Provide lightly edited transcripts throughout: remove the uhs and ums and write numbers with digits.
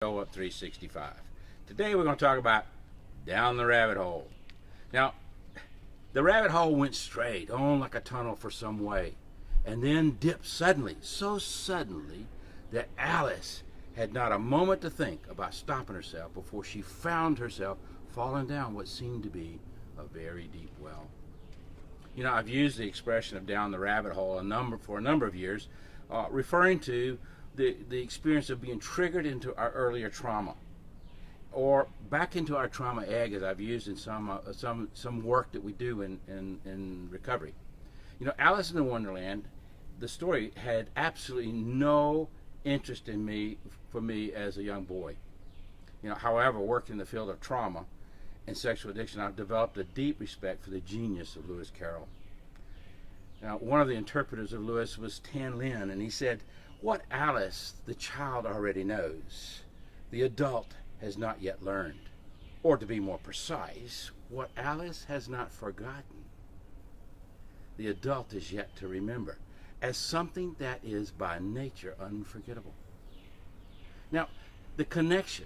Show Up 365. Today we're going to talk about down the rabbit hole. Now, the rabbit hole went straight on like a tunnel for some way, and then dipped suddenly, so suddenly that Alice had not a moment to think about stopping herself before she found herself falling down what seemed to be a very deep well. You know, I've used the expression of down the rabbit hole for a number of years, referring to the experience of being triggered into our earlier trauma, or back into our trauma egg, as I've used in some work that we do in recovery. You know, Alice in the Wonderland, the story had absolutely no interest in me for me as a young boy. You know, however, working in the field of trauma and sexual addiction, I've developed a deep respect for the genius of Lewis Carroll. Now, one of the interpreters of Lewis was Tan Lin, and he said, "What Alice, the child, already knows, the adult has not yet learned. Or to be more precise, what Alice has not forgotten, the adult is yet to remember, as something that is by nature unforgettable." Now, the connection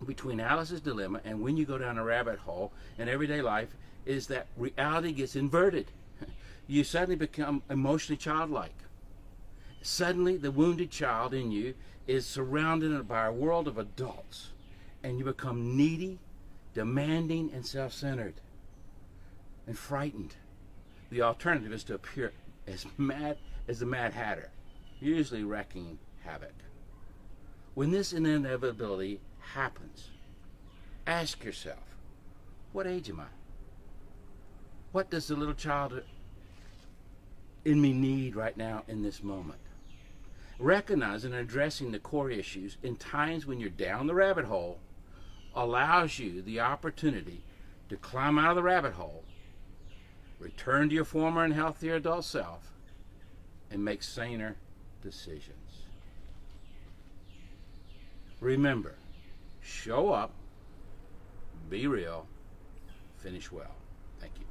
between Alice's dilemma and when you go down a rabbit hole in everyday life is that reality gets inverted. You suddenly become emotionally childlike. Suddenly, the wounded child in you is surrounded by a world of adults, and you become needy, demanding, and self-centered, and frightened. The alternative is to appear as mad as the Mad Hatter, usually wreaking havoc. When this inevitability happens, ask yourself, what age am I? What does the little child in me need right now in this moment? Recognizing and addressing the core issues in times when you're down the rabbit hole allows you the opportunity to climb out of the rabbit hole, return to your former and healthier adult self, and make saner decisions. Remember, show up, be real, finish well. Thank you.